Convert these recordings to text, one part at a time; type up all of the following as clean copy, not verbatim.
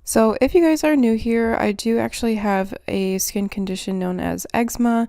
So if you guys are new here, I do actually have a skin condition known as eczema,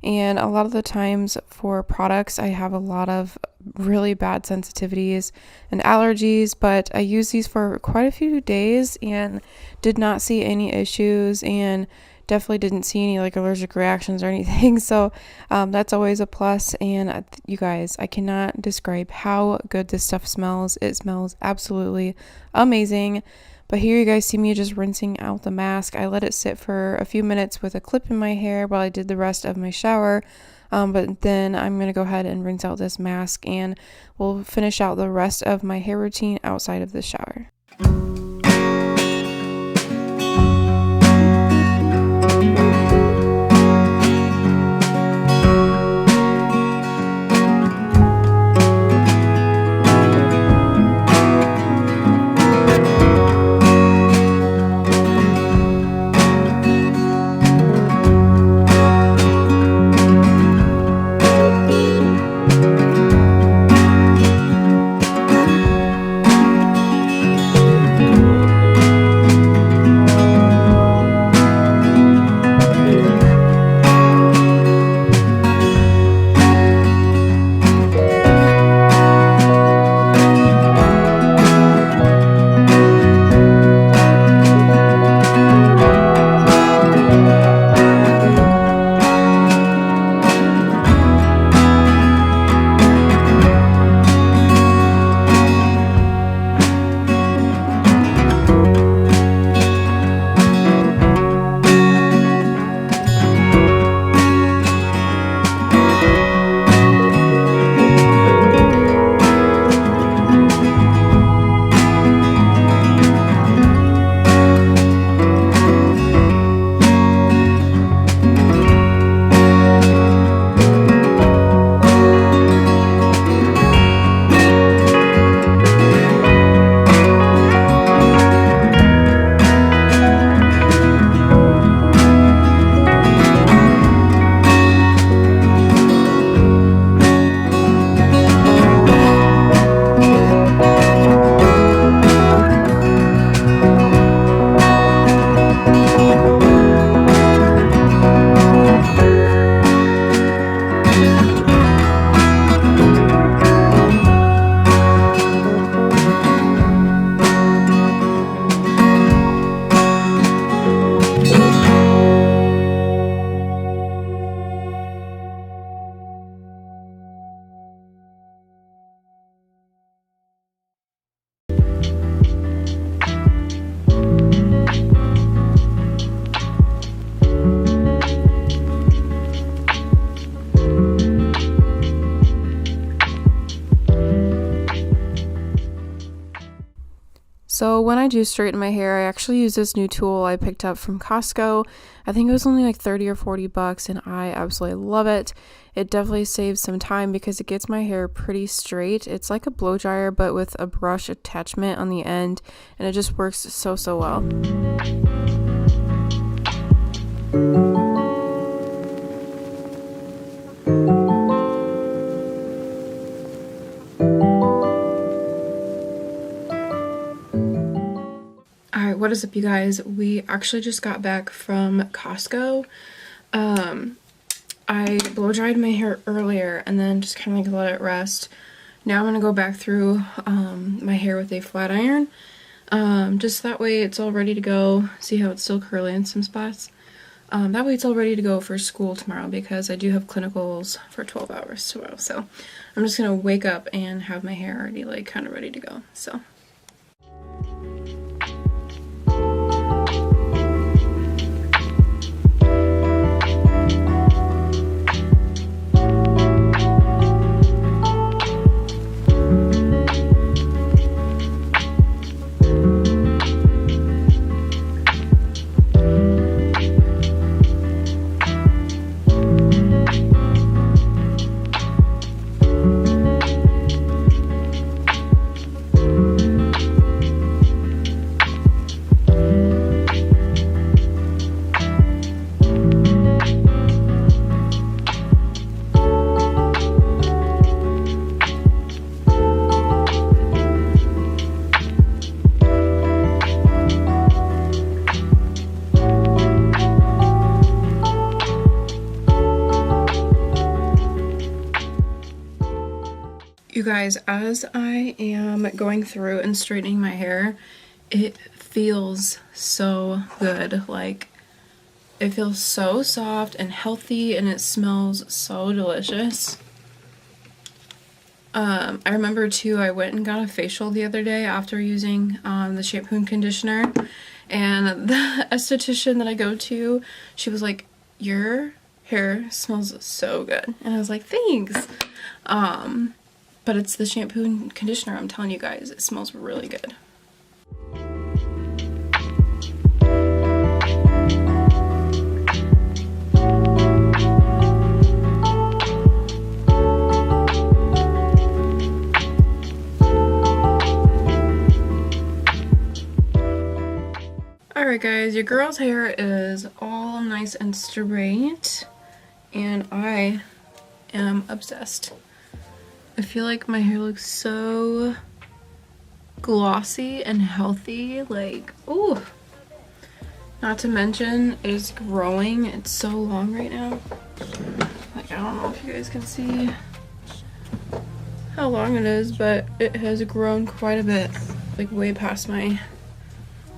and a lot of the times for products I have a lot of really bad sensitivities and allergies, but I used these for quite a few days and did not see any issues and definitely didn't see any like allergic reactions or anything. So that's always a plus. And you guys, I cannot describe how good this stuff smells. It smells absolutely amazing. But here you guys see me just rinsing out the mask. I let it sit for a few minutes with a clip in my hair while I did the rest of my shower. But then I'm going to go ahead and rinse out this mask and we'll finish out the rest of my hair routine outside of the shower. So when I do straighten my hair, I actually use this new tool I picked up from Costco. I think it was only like 30 or 40 bucks and I absolutely love it. It definitely saves some time because it gets my hair pretty straight. It's like a blow dryer but with a brush attachment on the end, and it just works so well. Alright, what is up you guys? We actually just got back from Costco. I blow dried my hair earlier and then just kind of like let it rest. Now I'm going to go back through my hair with a flat iron. Just that way it's all ready to go. See how it's still curly in some spots? That way it's all ready to go for school tomorrow because I do have clinicals for 12 hours tomorrow. So I'm just going to wake up and have my hair already like kind of ready to go. So. You guys, as I am going through and straightening my hair, it feels so good. Like, it feels so soft and healthy, and it smells so delicious. I remember too, I went and got a facial the other day after using the shampoo and conditioner, and the esthetician that I go to, she was like, your hair smells so good. And I was like, thanks. But it's the shampoo and conditioner, I'm telling you guys, it smells really good. Alright guys, your girl's hair is all nice and straight, and I am obsessed. I feel like my hair looks so glossy and healthy, like, ooh. Not to mention, it is growing. It's so long right now. Like, I don't know if you guys can see how long it is, but it has grown quite a bit, like way past my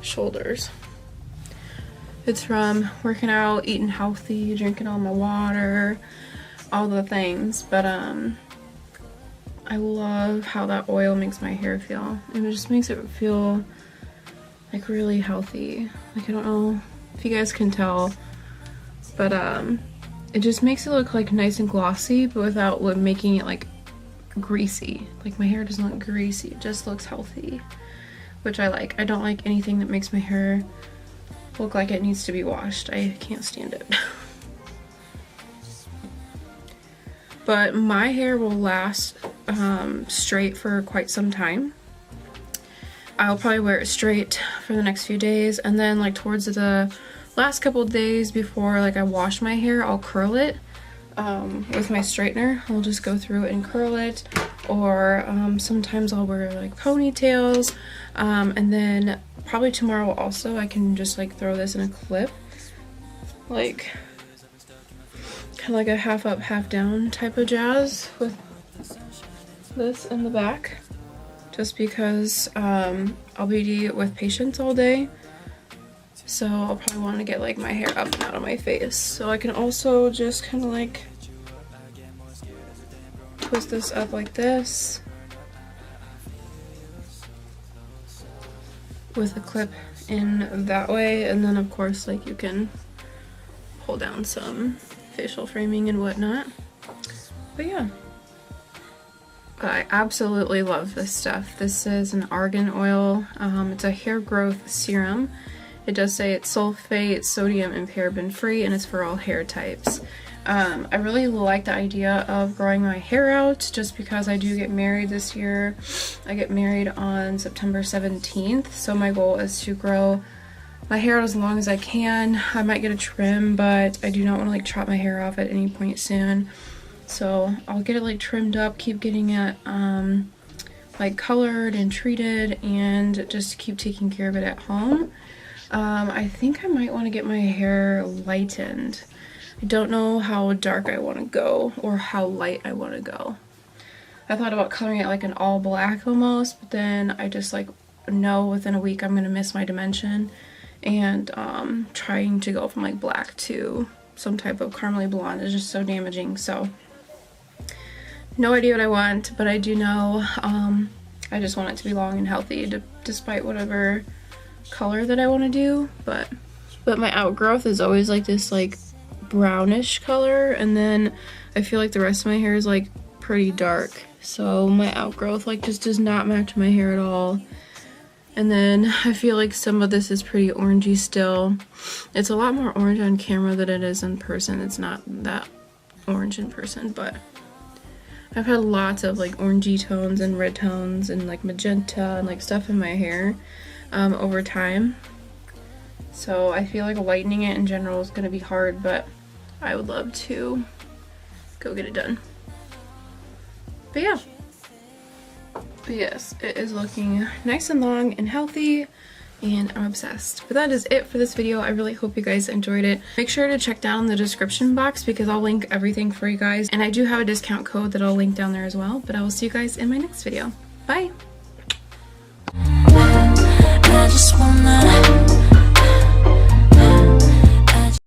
shoulders. It's from working out, eating healthy, drinking all my water, all the things, but I love how that oil makes my hair feel. It just makes it feel like really healthy. Like, I don't know if you guys can tell, but it just makes it look like nice and glossy, but without making it like greasy. Like, my hair doesn't look greasy, it just looks healthy, which I like. I don't like anything that makes my hair look like it needs to be washed. I can't stand it. But my hair will last straight for quite some time. I'll probably wear it straight for the next few days, and then like towards the last couple of days before like I wash my hair, I'll curl it with my straightener. I'll just go through and curl it, or sometimes I'll wear like ponytails, and then probably tomorrow also I can just like throw this in a clip, like kind of like a half up half down type of jazz with this in the back, just because I'll be with patients all day, so I'll probably want to get like my hair up and out of my face. So I can also just kind of like twist this up like this with a clip in that way, and then of course like you can pull down some facial framing and whatnot. But yeah, I absolutely love this stuff. This is an Argan Oil. It's a hair growth serum. It does say it's sulfate, sodium, and paraben free, and it's for all hair types. I really like the idea of growing my hair out, just because I do get married this year. I get married on September 17th, so my goal is to grow my hair out as long as I can. I might get a trim, but I do not want to like chop my hair off at any point soon. So I'll get it like trimmed up, keep getting it like colored and treated, and just keep taking care of it at home. I think I might want to get my hair lightened. I don't know how dark I want to go or how light I want to go. I thought about coloring it like an all black almost, but then I just like know within a week I'm going to miss my dimension, and trying to go from like black to some type of caramely blonde is just so damaging. So no idea what I want, but I do know I just want it to be long and healthy, despite whatever color that I want to do. But my outgrowth is always like this like brownish color, and then I feel like the rest of my hair is like pretty dark, so my outgrowth like just does not match my hair at all. And then I feel like some of this is pretty orangey still. It's a lot more orange on camera than it is in person. It's not that orange in person, but I've had lots of like orangey tones and red tones and like magenta and like stuff in my hair over time. So I feel like lightening it in general is going to be hard, but I would love to go get it done. But yeah. But yes, it is looking nice and long and healthy. and I'm obsessed. But that is it for this video. I really hope you guys enjoyed it. Make sure to check down the description box because I'll link everything for you guys, and I do have a discount code that I'll link down there as well. But I will see you guys in my next video. Bye!